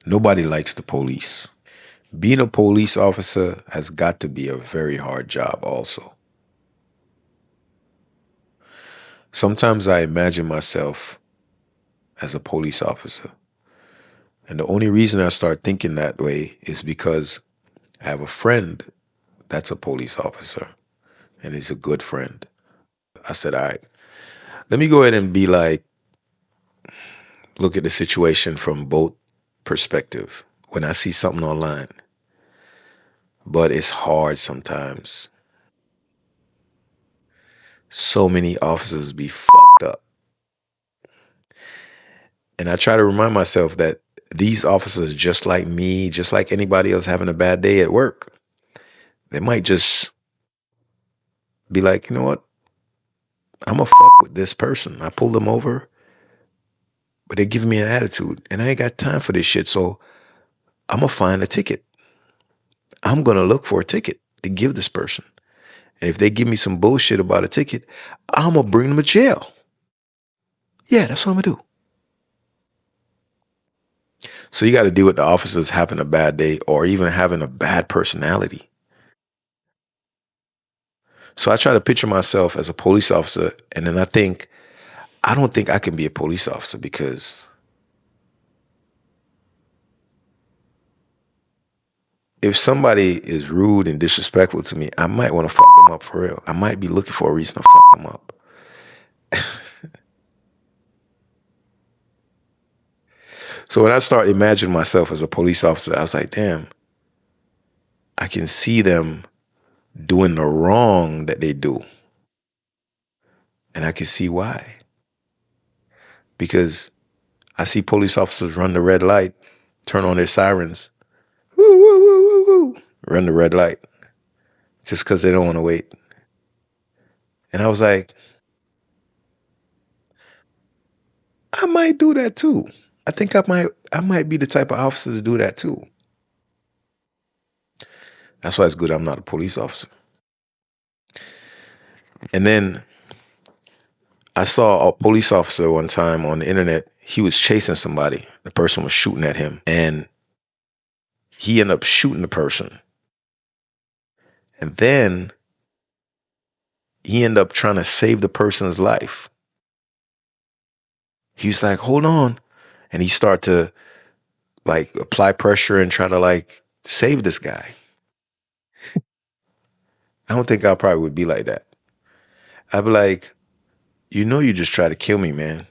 Nobody likes the police. Being a police officer has got to be a very hard job, also. Sometimes I imagine myself as a police officer. And the only reason I start thinking that way is because I have a friend that's a police officer, and he's a good friend. I said, all right, let me go ahead and be like, look at the situation from both perspective when I see something online. But it's hard sometimes. So many officers be fucked up. And I try to remind myself that these officers, just like me, just like anybody else having a bad day at work, they might just be like, you know what? I'm going to fuck with this person. I pulled them over, but they're giving me an attitude, and I ain't got time for this shit. So I'm going to find a ticket. I'm going to look for a ticket to give this person. And if they give me some bullshit about a ticket, I'm going to bring them to jail. Yeah, that's what I'm going to do. So you got to deal with the officers having a bad day or even having a bad personality. So I try to picture myself as a police officer, and then I don't think I can be a police officer because if somebody is rude and disrespectful to me, I might want to fuck them up for real. I might be looking for a reason to fuck them up. So when I start imagining myself as a police officer, I was like, damn, I can see them doing the wrong that they do. And I can see why. Because I see police officers run the red light, turn on their sirens, woo, woo, woo, woo, woo, run the red light just because they don't want to wait. And I was like, I might do that too. I think I might be the type of officer to do that too. That's why it's good I'm not a police officer. And then I saw a police officer one time on the internet. He was chasing somebody. The person was shooting at him, and he ended up shooting the person. And then he ended up trying to save the person's life. He was like, hold on. And he started to like apply pressure and try to like save this guy. I don't think I probably would be like that. I'd be like, you just try to kill me, man.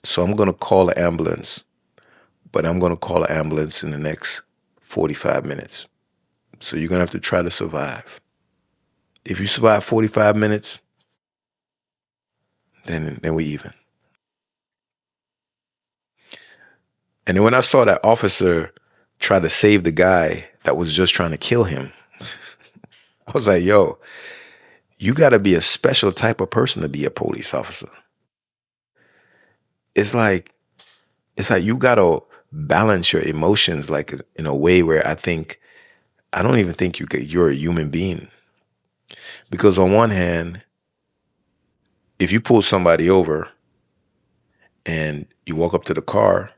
So I'm going to call an ambulance, but I'm going to call an ambulance in the next 45 minutes. So you're going to have to try to survive. If you survive 45 minutes, then we even. And then when I saw that officer try to save the guy that was just trying to kill him, I was like, yo, you got to be a special type of person to be a police officer. It's like it's like you got to balance your emotions like in a way where I don't even think you're a human being. Because on one hand, if you pull somebody over and you walk up to the car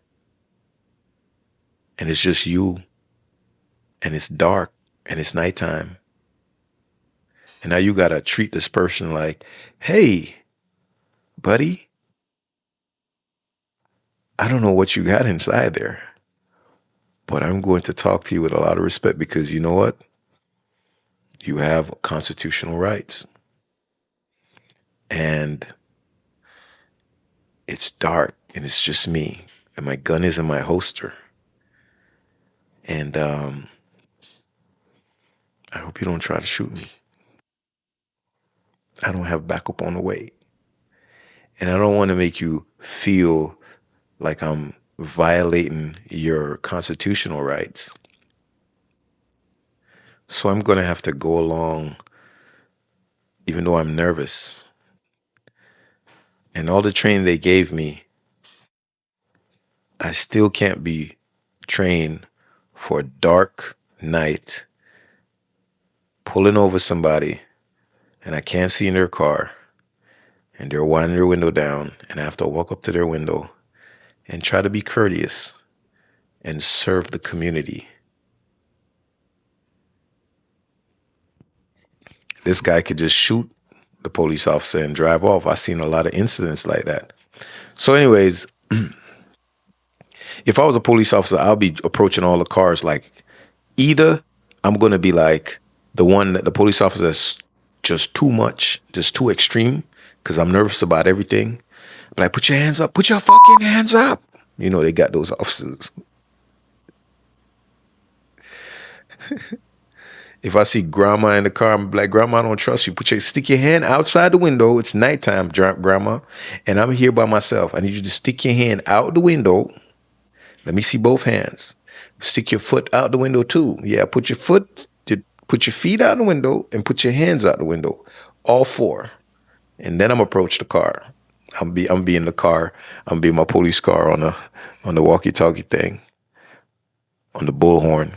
and it's just you and it's dark and it's nighttime, and now you got to treat this person like, hey, buddy, I don't know what you got inside there, but I'm going to talk to you with a lot of respect because you know what? You have constitutional rights. And it's dark and it's just me. And my gun is in my holster. And I hope you don't try to shoot me. I don't have backup on the way. And I don't want to make you feel like I'm violating your constitutional rights. So I'm going to have to go along even though I'm nervous. And all the training they gave me, I still can't be trained for a dark night, pulling over somebody, and I can't see in their car, and they're winding their window down, and I have to walk up to their window and try to be courteous and serve the community. This guy could just shoot the police officer and drive off. I've seen a lot of incidents like that. So, anyways, if I was a police officer, I'll be approaching all the cars like either I'm going to be like the one that the police officer that's just too much, just too extreme, because I'm nervous about everything. But like, put your hands up, put your fucking hands up. You know, they got those officers. If I see grandma in the car, I'm like, grandma, I don't trust you. Stick your hand outside the window. It's nighttime, grandma, and I'm here by myself. I need you to stick your hand out the window. Let me see both hands. Stick your foot out the window too. Yeah, put your feet out the window and put your hands out the window. All four. And then I'm approach the car. I'm be in the car. I'm be in my police car on the walkie-talkie thing. On the bullhorn.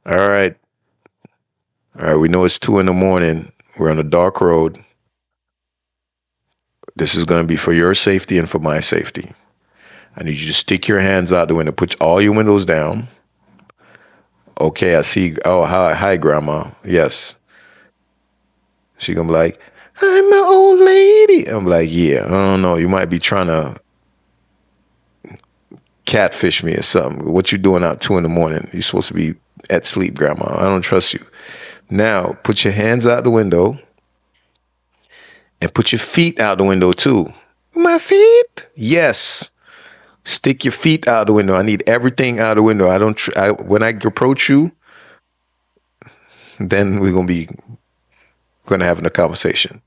All right. All right, we know it's 2 a.m. We're on a dark road. This is gonna be for your safety and for my safety. I need you to stick your hands out the window. Put all your windows down. Okay, I see. Oh, hi, grandma. Yes. She gonna be like, I'm an old lady. I'm like, yeah, I don't know. You might be trying to catfish me or something. What you doing out 2 a.m? You're supposed to be at sleep, grandma. I don't trust you. Now, put your hands out the window and put your feet out the window too. My feet? Yes. Stick your feet out the window. I need everything out the window. I don't. When I approach you, then we're gonna have a conversation,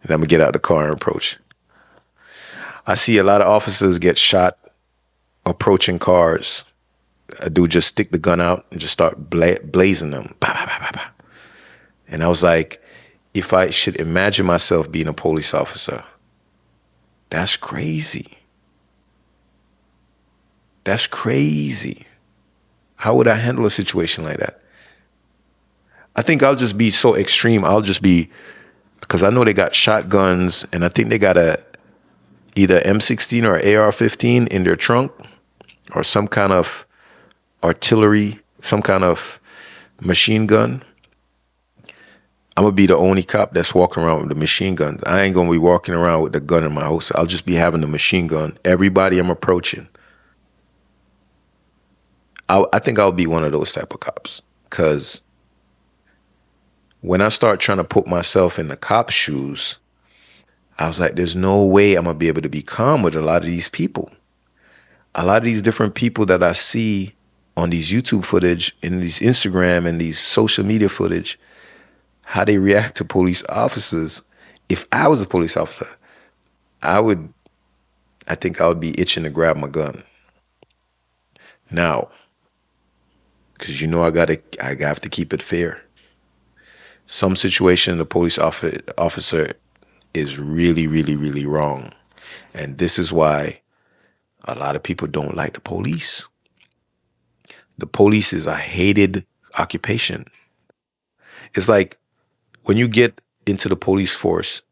and I'm gonna get out the car and approach. I see a lot of officers get shot approaching cars. A dude just stick the gun out and just start blazing them. Bah, bah, bah, bah, bah. And I was like, if I should imagine myself being a police officer, that's crazy. That's crazy. How would I handle a situation like that? I think I'll just be so extreme. I'll just be, because I know they got shotguns and I think they got either M16 or AR-15 in their trunk or some kind of artillery, some kind of machine gun. I'm gonna be the only cop that's walking around with the machine guns. I ain't gonna be walking around with the gun in my holster. I'll just be having the machine gun. Everybody I'm approaching. I think I'll be one of those type of cops. Cause when I start trying to put myself in the cop's shoes, I was like, there's no way I'm gonna be able to be calm with a lot of these people. A lot of these different people that I see on these YouTube footage, in these Instagram and these social media footage, how they react to police officers. If I was a police officer, I think I would be itching to grab my gun. Now, because you know I have to keep it fair. Some situation the police officer is really, really, really wrong. And this is why a lot of people don't like the police. The police is a hated occupation. It's like when you get into the police force,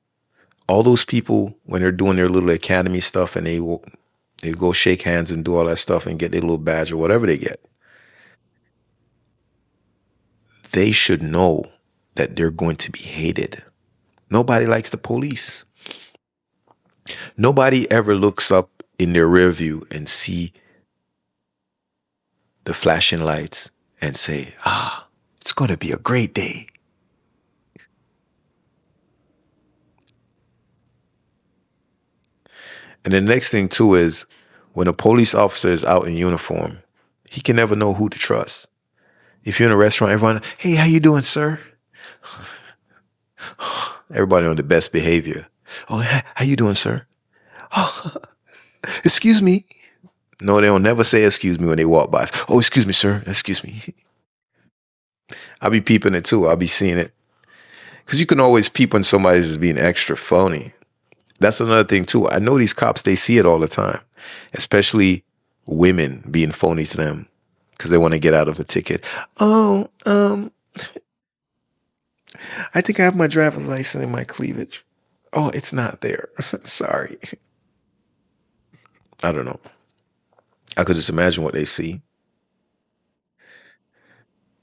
all those people, when they're doing their little academy stuff and they go shake hands and do all that stuff and get their little badge or whatever they get, they should know that they're going to be hated. Nobody likes the police. Nobody ever looks up in their rear view and see the flashing lights and say, it's going to be a great day. And the next thing too is when a police officer is out in uniform, he can never know who to trust. If you're in a restaurant, everyone, hey, how you doing, sir? Everybody on the best behavior. Oh, how you doing, sir? Oh, excuse me. No, they don't never say excuse me when they walk by. Oh, excuse me, sir. Excuse me. I'll be peeping it too. I'll be seeing it. Because you can always peep when somebody's just being extra phony. That's another thing too. I know these cops, they see it all the time, especially women being phony to them because they want to get out of a ticket. Oh, I think I have my driver's license in my cleavage. Oh, it's not there. Sorry. I don't know. I could just imagine what they see.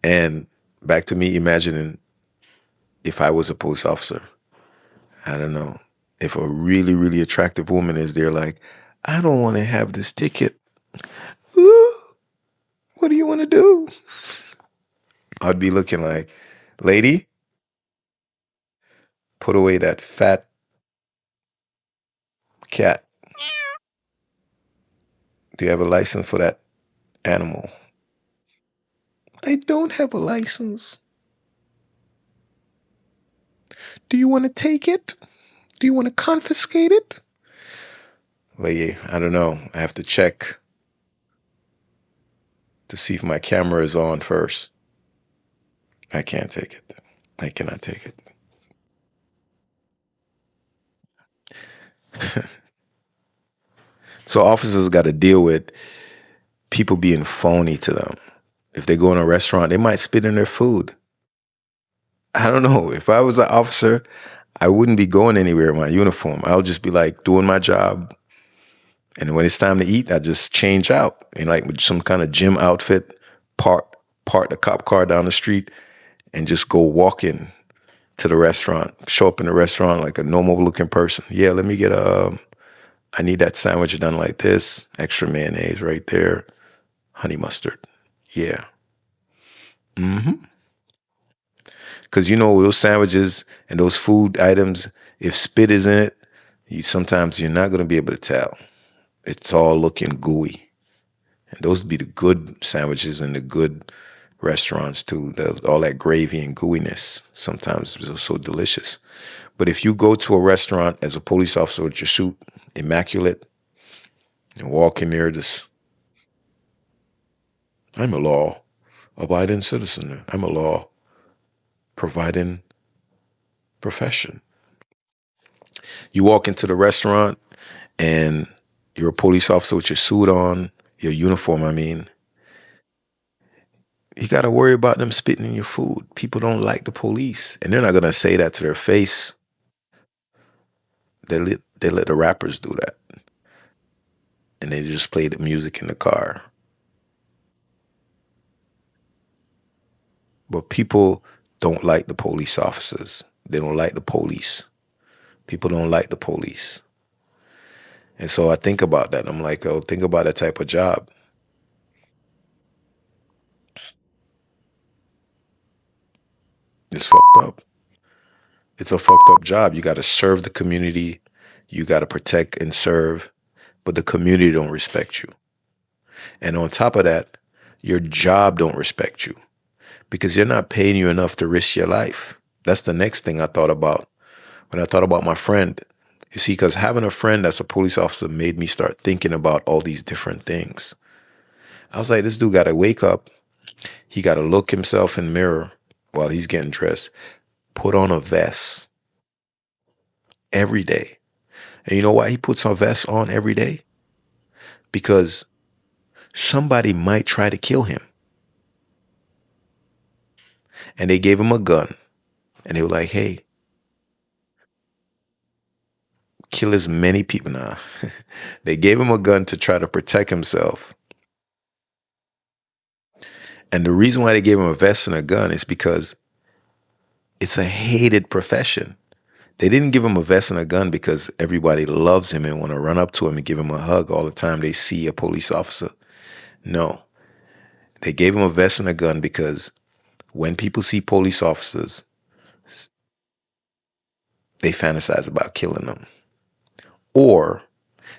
And back to me imagining if I was a police officer, I don't know. If a really, really attractive woman is there, like, I don't want to have this ticket. Ooh, what do you want to do? I'd be looking like, lady, put away that fat cat. Do you have a license for that animal? I don't have a license. Do you want to take it? Do you want to confiscate it? Lady, I don't know. I have to check to see if my camera is on first. I can't take it. I cannot take it. So officers got to deal with people being phony to them. If they go in a restaurant, they might spit in their food. I don't know. If I was an officer, I wouldn't be going anywhere in my uniform. I'll just be like doing my job. And when it's time to eat, I just change out in like some kind of gym outfit, park the cop car down the street, and just go walking to the restaurant. Show up in the restaurant like a normal looking person. Yeah, let me get I need that sandwich done like this. Extra mayonnaise right there. Honey mustard. Yeah. Mm-hmm. Because you know those sandwiches and those food items, if spit is in it, sometimes you're not going to be able to tell. It's all looking gooey. And those would be the good sandwiches in the good restaurants too. All that gravy and gooiness sometimes is so delicious. But if you go to a restaurant as a police officer with your suit, immaculate, and walk in there just, I'm a law abiding citizen. I'm a law providing profession. You walk into the restaurant and you're a police officer with your suit on, your uniform, I mean, you got to worry about them spitting in your food. People don't like the police. And they're not going to say that to their face. They let the rappers do that. And they just play the music in the car. But people don't like the police officers. They don't like the police. People don't like the police. And so I think about that. I'm like, oh, think about that type of job. It's fucked up. It's a fucked up job. You got to serve the community. You got to protect and serve, but the community don't respect you. And on top of that, your job don't respect you because they're not paying you enough to risk your life. That's the next thing I thought about when I thought about my friend. You see, because having a friend that's a police officer made me start thinking about all these different things. I was like, this dude got to wake up. He got to look himself in the mirror while he's getting dressed, put on a vest every day. And you know why he puts a vest on every day? Because somebody might try to kill him. And they gave him a gun. And they were like, hey, kill as many people. Nah. They gave him a gun to try to protect himself. And the reason why they gave him a vest and a gun is because it's a hated profession. They didn't give him a vest and a gun because everybody loves him and want to run up to him and give him a hug all the time they see a police officer. No. They gave him a vest and a gun because when people see police officers, they fantasize about killing them. Or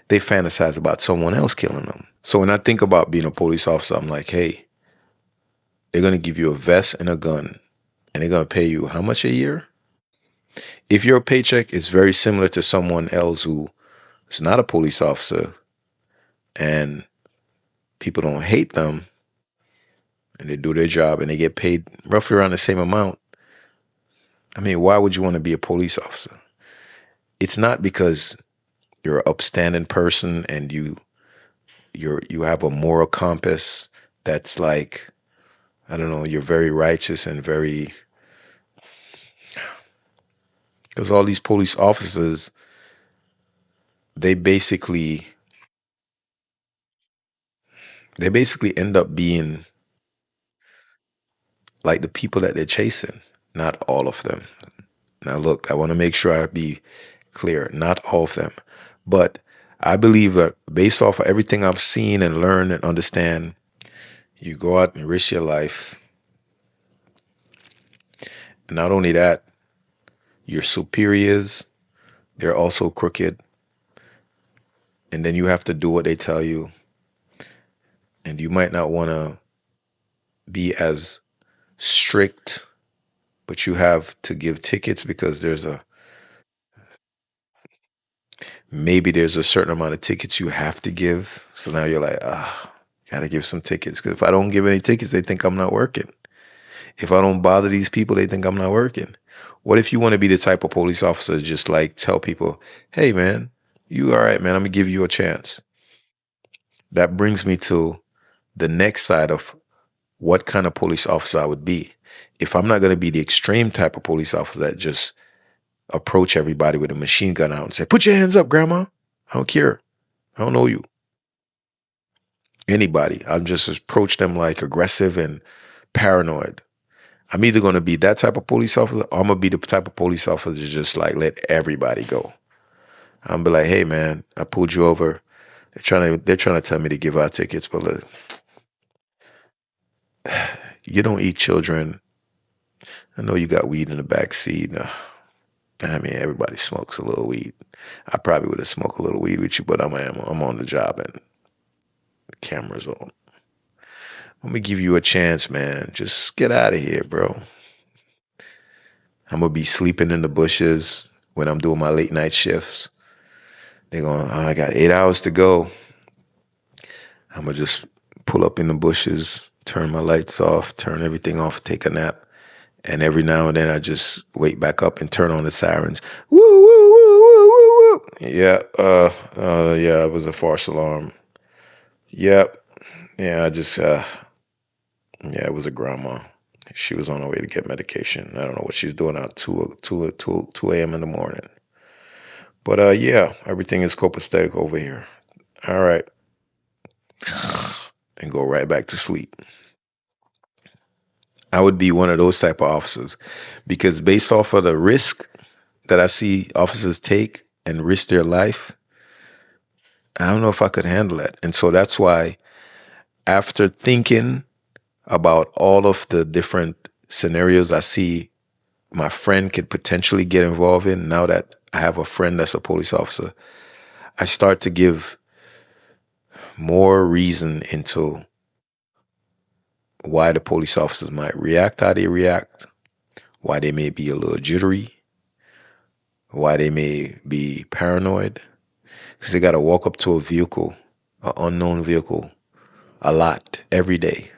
they fantasize about someone else killing them. So when I think about being a police officer, I'm like, hey, they're going to give you a vest and a gun, and they're going to pay you how much a year? If your paycheck is very similar to someone else who is not a police officer and people don't hate them and they do their job and they get paid roughly around the same amount, I mean, why would you want to be a police officer? It's not because you're an upstanding person and you have a moral compass that's like, I don't know, you're very righteous and very, because all these police officers, they basically they basically end up being like the people that they're chasing. Not all of them. Now, look, I want to make sure I be clear. Not all of them. But I believe that based off of everything I've seen and learned and understand, you go out and risk your life. Not only that, your superiors, they're also crooked. And then you have to do what they tell you. And you might not want to be as strict, but you have to give tickets because maybe there's a certain amount of tickets you have to give. So now you're like, gotta give some tickets. Because if I don't give any tickets, they think I'm not working. If I don't bother these people, they think I'm not working. What if you want to be the type of police officer just like tell people, hey man, you all right, man, I'm gonna give you a chance. That brings me to the next side of what kind of police officer I would be. If I'm not gonna be the extreme type of police officer that just approach everybody with a machine gun out and say, put your hands up, grandma. I don't care. I don't know you. Anybody. I'll just approach them like aggressive and paranoid. I'm either going to be that type of police officer or I'm going to be the type of police officer to just like let everybody go. I'm be like, hey man, I pulled you over. They're trying to tell me to give out tickets, but look, you don't eat children. I know you got weed in the back seat. I mean, everybody smokes a little weed. I probably would have smoked a little weed with you, but I'm on the job and the camera's on. I'm gonna give you a chance, man. Just get out of here, bro. I'm gonna be sleeping in the bushes when I'm doing my late night shifts. They're going, oh, I got 8 hours to go. I'm gonna just pull up in the bushes, turn my lights off, turn everything off, take a nap. And every now and then I just wake back up and turn on the sirens. Woo, woo, woo, woo, woo, woo. Yeah, yeah, it was a false alarm. Yep. Yeah, yeah, it was a grandma. She was on her way to get medication. I don't know what she's doing out 2 a.m. in the morning. But yeah, everything is copacetic over here. All right. And go right back to sleep. I would be one of those type of officers because based off of the risk that I see officers take and risk their life, I don't know if I could handle that. And so that's why after thinking about all of the different scenarios I see my friend could potentially get involved in, now that I have a friend that's a police officer, I start to give more reason into why the police officers might react how they react, why they may be a little jittery, why they may be paranoid, because they got to walk up to a vehicle, an unknown vehicle, a lot every day,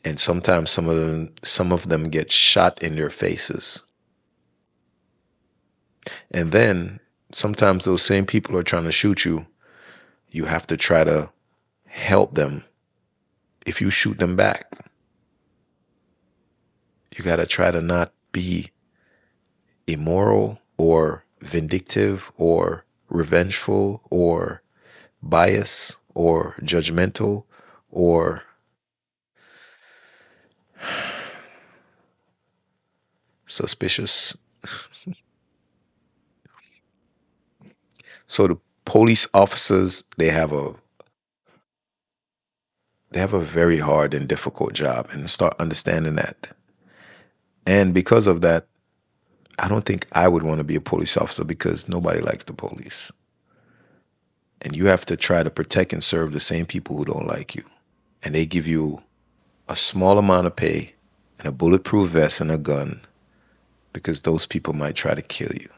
and sometimes some of them get shot in their faces, and then sometimes those same people are trying to shoot you. You have to try to help them. If you shoot them back, you got to try to not be immoral or vindictive or revengeful or biased or judgmental or suspicious. So the police officers, they have a very hard and difficult job, and start understanding that. And because of that, I don't think I would want to be a police officer because nobody likes the police. And you have to try to protect and serve the same people who don't like you. And they give you a small amount of pay and a bulletproof vest and a gun because those people might try to kill you.